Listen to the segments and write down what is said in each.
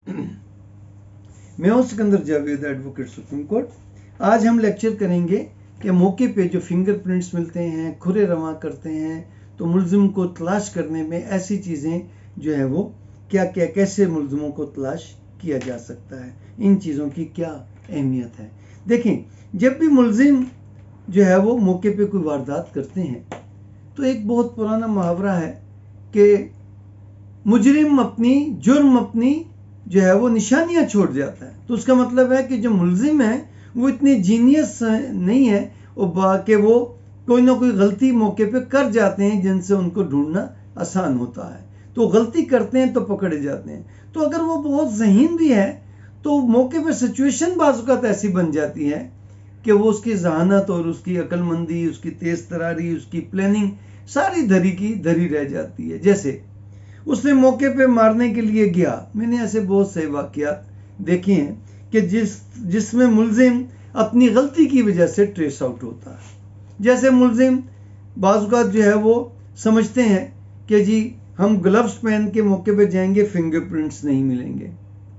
मैं हूं Sikandar Javed, advocate supreme court. आज हम लेक्चर करेंगे कि मौके पे जो फिंगरप्रिंट्स मिलते हैं, खुरे रवां करते हैं, तो मुल्जिम को तलाश करने में ऐसी चीज़ें जो है वो क्या क्या कैसे मुल्जिमों को तलाश किया जा सकता है, इन चीज़ों की क्या अहमियत है। देखें, जब भी मुल्जिम जो है वो मौके पे कोई वारदात करते हैं तो एक बहुत पुराना मुहावरा है कि मुजरिम अपनी जुर्म अपनी जो है वो निशानियां छोड़ जाता है। तो उसका मतलब है कि जो मुल्जिम है वो इतने जीनियस नहीं है कि वो कोई ना कोई गलती मौके पे कर जाते हैं जिनसे उनको ढूंढना आसान होता है। तो गलती करते हैं तो पकड़े जाते हैं। तो अगर वो बहुत ज़हीन भी है तो मौके पे सिचुएशन बाज़ ऐसी बन जाती है कि वो उसकी जहानत और उसकी अक्लमंदी, उसकी तेज़ तरारी, उसकी प्लानिंग सारी धरी की धरी रह जाती है। जैसे उसने मौके पे मारने के लिए गया, मैंने ऐसे बहुत से वाक़यात देखे हैं कि जिसमें मुल्जिम अपनी गलती की वजह से ट्रेस आउट होता है। जैसे मुल्जिम बाज़ जो है वो समझते हैं कि जी हम ग्लव्स पहन के मौके पे जाएंगे, फिंगरप्रिंट्स नहीं मिलेंगे,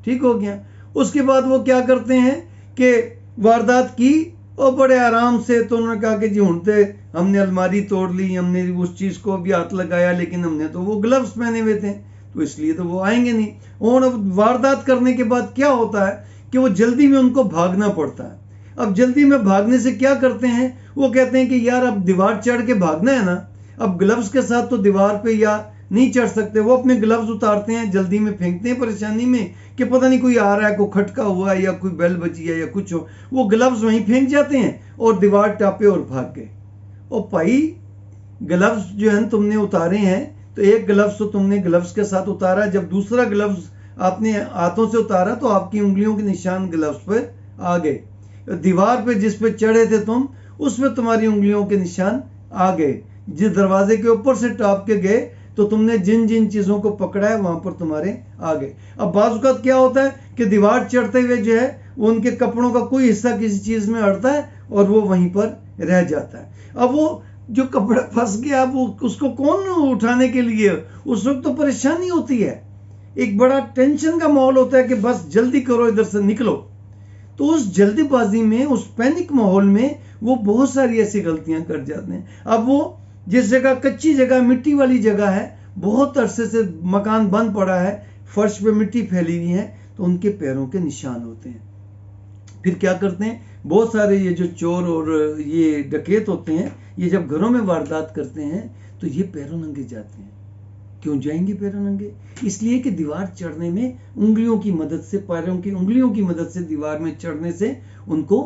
ठीक हो गया। उसके बाद वो क्या करते हैं कि वारदात की और बड़े आराम से, तो उन्होंने कहा कि जी हुणते हमने अलमारी तोड़ ली, हमने उस चीज़ को भी हाथ लगाया, लेकिन हमने तो वो ग्लव्स पहने हुए थे, तो इसलिए तो वो आएंगे नहीं। और अब वारदात करने के बाद क्या होता है कि वो जल्दी में उनको भागना पड़ता है। अब जल्दी में भागने से क्या करते हैं, वो कहते हैं कि यार अब दीवार चढ़ के भागना है ना, अब ग्लव्स के साथ तो दीवार पे या नहीं चढ़ सकते। वो अपने ग्लव्स उतारते हैं, जल्दी में फेंकते हैं परेशानी में कि पता नहीं कोई आ रहा है, कोई खटका हुआ है या कोई बेल बजी है या कुछ हो, वो ग्लव्स वहीं फेंक जाते हैं और दीवार टापे और भाग गए। और भाई ग्लव्स जो है तुमने उतारे हैं, तो एक ग्लव्स तो तुमने ग्लव्स के साथ उतारा, जब दूसरा ग्लव्स आपने हाथों से उतारा तो आपकी उंगलियों के निशान ग्लव्स पर आ गए। दीवार पे जिस पे चढ़े थे तुम, उस पे तुम्हारी उंगलियों के निशान आ गए। जिस दरवाजे के ऊपर से टाप के गए तो तुमने जिन जिन चीज़ों को पकड़ा है वहां पर तुम्हारे आ गए। अब बाज़ क्या होता है कि दीवार चढ़ते हुए जो है वो उनके कपड़ों का कोई हिस्सा किसी चीज़ में अड़ता है और वो वहीं पर रह जाता है। अब वो जो कपड़ा फंस गया, वो उसको कौन उठाने के लिए, उस वक्त तो परेशानी होती है, एक बड़ा टेंशन का माहौल होता है कि बस जल्दी करो, इधर से निकलो। तो उस जल्दीबाजी में, उस पैनिक माहौल में वो बहुत सारी ऐसी गलतियां कर जाते हैं। अब वो जिस जगह कच्ची जगह, मिट्टी वाली जगह है, बहुत अरसे से मकान बंद पड़ा है, फर्श पे मिट्टी फैली हुई है, तो उनके पैरों के निशान होते हैं। फिर क्या करते हैं, बहुत सारे ये जो चोर और ये डकैत होते हैं, ये जब घरों में वारदात करते हैं तो ये पैरों नंगे जाते हैं। क्यों जाएंगे पैरों नंगे? इसलिए कि दीवार चढ़ने में उंगलियों की मदद से, पैरों की उंगलियों की मदद से दीवार में चढ़ने से उनको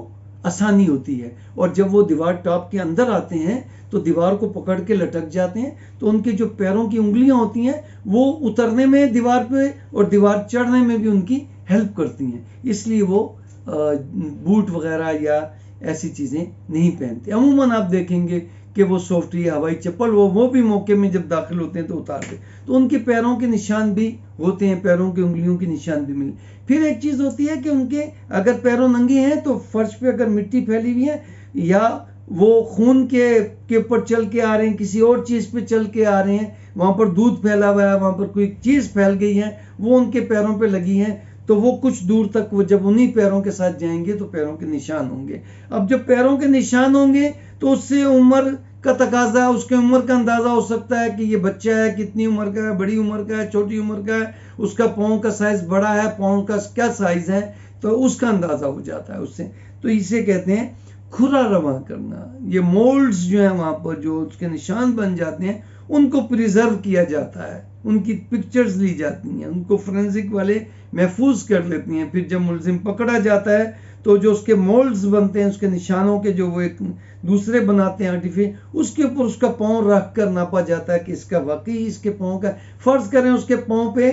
आसानी होती है। और जब वो दीवार टॉप के अंदर आते हैं तो दीवार को पकड़ के लटक जाते हैं, तो उनके जो पैरों की उंगलियां होती हैं वो उतरने में दीवार पे और दीवार चढ़ने में भी उनकी हेल्प करती हैं। इसलिए वो बूट वगैरह या ऐसी चीज़ें नहीं पहनते। अमूमन आप देखेंगे कि वो सॉफ्टी हवाई चप्पल वो भी मौके में जब दाखिल होते हैं तो उतारते, तो उनके पैरों के निशान भी होते हैं, पैरों की उंगलियों के निशान भी मिले। फिर एक चीज़ होती है कि उनके अगर पैरों नंगे हैं तो फर्श पे अगर मिट्टी फैली हुई है या वो खून के ऊपर चल के आ रहे हैं, किसी और चीज़ पे चल के आ रहे हैं, वहाँ पर दूध फैला हुआ है, वहाँ पर कोई चीज़ फैल गई है, वो उनके पैरों पे लगी है, तो वो कुछ दूर तक वो जब उन्हीं पैरों के साथ जाएंगे तो पैरों के निशान होंगे। अब जब पैरों के निशान होंगे तो उससे उम्र का तकाजा, उसके उम्र का अंदाज़ा हो सकता है कि ये बच्चा है, कितनी उम्र का है, बड़ी उम्र का है, छोटी उम्र का है, उसका पाँव का साइज़ बड़ा है, पाँव का क्या साइज़ है, तो उसका अंदाज़ा हो जाता है उससे। तो इसे कहते हैं खुरा रवां करना। ये मोल्ड्स जो है वहाँ पर जो उसके निशान बन जाते हैं उनको प्रिजर्व किया जाता है, उनकी पिक्चर्स ली जाती हैं, उनको फोरेंसिक वाले महफूज कर लेती हैं। फिर जब मुल्जिम पकड़ा जाता है तो जो उसके मोल्ड्स बनते हैं, उसके निशानों के जो वो एक दूसरे बनाते हैं आर्टिफिशियल, उसके ऊपर उसका पाँव रख कर नापा जाता है कि इसका वाकई इसके पाँव का, फर्ज करें उसके पाँव पे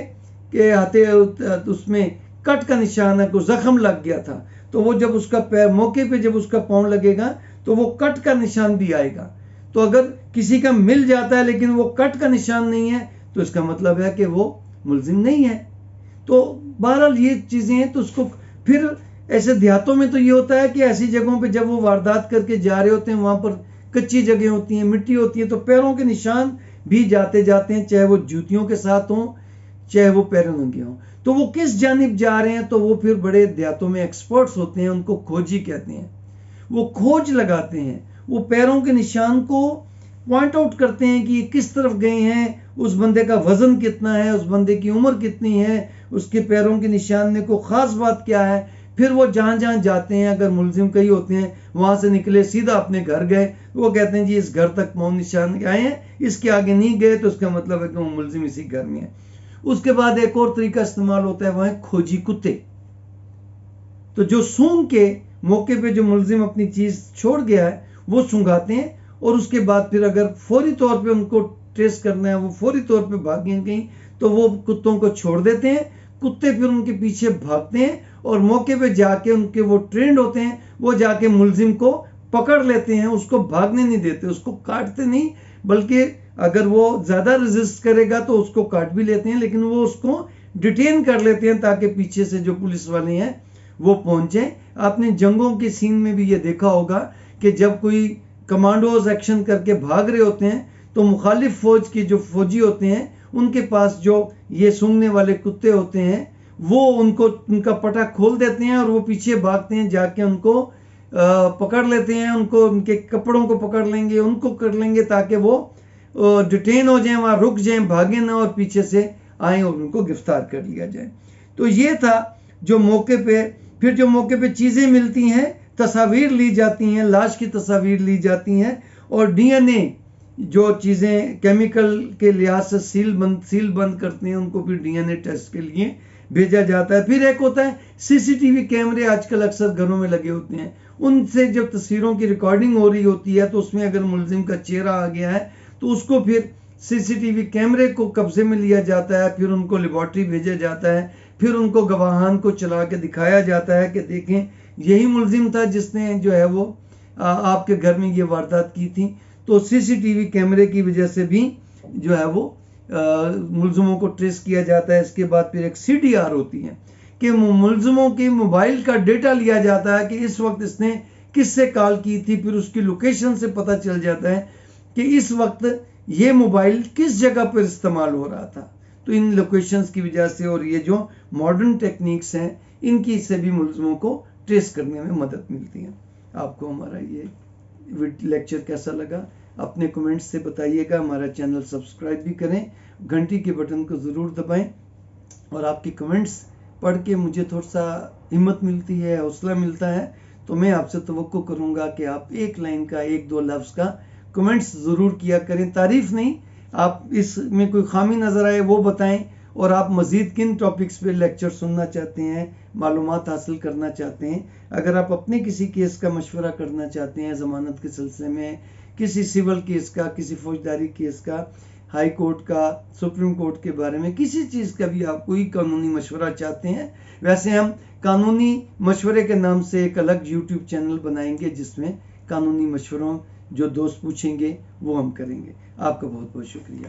के आते उसमें कट का निशान है, कोई जख्म लग गया था, तो वो जब उसका पैर मौके पे जब उसका पाँव लगेगा तो वो कट का निशान भी आएगा। तो अगर किसी का मिल जाता है लेकिन वो कट का निशान नहीं है तो इसका मतलब है कि वो मुल्जिम नहीं है। तो बहरहाल ये चीज़ें हैं। तो उसको फिर ऐसे देहातों में तो ये होता है कि ऐसी जगहों पे जब वो वारदात करके जा रहे होते हैं, वहाँ पर कच्ची जगह होती हैं, मिट्टी होती है, तो पैरों के निशान भी जाते जाते हैं, चाहे वो जूतियों के साथ हों, चाहे वो पैरों नंगे हों। तो वो किस जानिब जा रहे हैं, तो वो फिर बड़े देहातों में एक्सपर्ट्स होते हैं, उनको खोजी कहते हैं। वो खोज लगाते हैं, वो पैरों के निशान को पॉइंट आउट करते हैं कि किस तरफ गए हैं, उस बंदे का वजन कितना है, उस बंदे की उम्र कितनी है, उसके पैरों के निशान में कोई खास बात क्या है। फिर वो जहाँ जहाँ जाते हैं, अगर मुलजिम कई होते हैं, वहाँ से निकले सीधा अपने घर गए, वो कहते हैं जी इस घर तक पाँव निशान आए हैं, इसके आगे नहीं गए, तो उसका मतलब है कि वो मुलजिम इसी घर में है। उसके बाद एक और तरीका इस्तेमाल होता है, वह है खोजी कुत्ते। तो जो सूंघ के मौके पे जो मुलजिम अपनी चीज छोड़ गया है वो सूंघाते हैं, और उसके बाद फिर अगर फौरी तौर पे उनको ट्रेस करना है, वो फौरी तौर पे भागें कहीं, तो वो कुत्तों को छोड़ देते हैं। कुत्ते फिर उनके पीछे भागते हैं और मौके पे जाके, उनके वो ट्रेंड होते हैं, वो जाके मुलजिम को पकड़ लेते हैं, उसको भागने नहीं देते, उसको काटते नहीं, बल्कि अगर वो ज्यादा रेजिस्ट करेगा तो उसको काट भी लेते हैं, लेकिन वो उसको डिटेन कर लेते हैं ताकि पीछे से जो पुलिस वाले हैं वो पहुंचे। आपने जंगों के सीन में भी ये देखा होगा कि जब कोई कमांडोज एक्शन करके भाग रहे होते हैं, तो मुखालिफ फौज के जो फौजी होते हैं, उनके पास जो ये सूंघने वाले कुत्ते होते हैं, वो उनको उनका पटा खोल देते हैं और वो पीछे भागते हैं, जाके उनको पकड़ लेते हैं, उनको उनके कपड़ों को पकड़ लेंगे, उनको कर लेंगे ताकि वो डिटेन हो जाएं, वहां रुक जाएं, भागे ना और पीछे से आए और उनको गिरफ्तार कर लिया जाए। तो ये था जो मौके पे, फिर जो मौके पे चीजें मिलती हैं, तस्वीर ली जाती हैं, लाश की तस्वीर ली जाती हैं, और डीएनए जो चीजें केमिकल के लिहाज से सील बंद करते हैं, उनको फिर डीएनए टेस्ट के लिए भेजा जाता है। फिर एक होता है सीसीटीवी कैमरे, आजकल अक्सर घरों में लगे होते हैं, उनसे जब तस्वीरों की रिकॉर्डिंग हो रही होती है, तो उसमें अगर मुलजिम का चेहरा आ गया है तो उसको फिर सीसीटीवी कैमरे को कब्जे में लिया जाता है, फिर उनको लेबॉर्ट्री भेजा जाता है, फिर उनको गवाहान को चला के दिखाया जाता है कि देखें यही मुलजिम था जिसने जो है वो आपके घर में ये वारदात की थी। तो सीसीटीवी कैमरे की वजह से भी जो है वो मुलजिमों को ट्रेस किया जाता है। इसके बाद फिर एक सीडीआर होती है कि मुलजिमों के मोबाइल का डेटा लिया जाता है कि इस वक्त इसने किससे कॉल की थी, फिर उसकी लोकेशन से पता चल जाता है कि इस वक्त ये मोबाइल किस जगह पर इस्तेमाल हो रहा था। तो इन लोकेशंस की वजह से और ये जो मॉडर्न टेक्निक्स हैं, इनकी से भी मुलजिमों को ट्रेस करने में मदद मिलती है। आपको हमारा ये लेक्चर कैसा लगा अपने कमेंट्स से बताइएगा। हमारा चैनल सब्सक्राइब भी करें, घंटी के बटन को ज़रूर दबाएं, और आपकी कमेंट्स पढ़ के मुझे थोड़ा सा हिम्मत मिलती है, हौसला मिलता है। तो मैं आपसे तवक्को करूँगा कि आप एक लाइन का, एक दो लफ्ज़ का कमेंट्स ज़रूर किया करें, तारीफ नहीं, आप इसमें कोई खामी नज़र आए वो बताएं, और आप मज़ीद किन टॉपिक्स पे लेक्चर सुनना चाहते हैं, मालूमात हासिल करना चाहते हैं। अगर आप अपने किसी केस का मशवरा करना चाहते हैं, ज़मानत के सिलसिले में, किसी सिविल केस का, किसी फौजदारी केस का, हाई कोर्ट का, सुप्रीम कोर्ट के बारे में, किसी चीज़ का भी आप कोई कानूनी मशवरा चाहते हैं, वैसे हम कानूनी मशवरे के नाम से एक अलग यूट्यूब चैनल बनाएंगे जिसमें कानूनी मशवरों जो दोस्त पूछेंगे वो हम करेंगे। आपका बहुत बहुत शुक्रिया।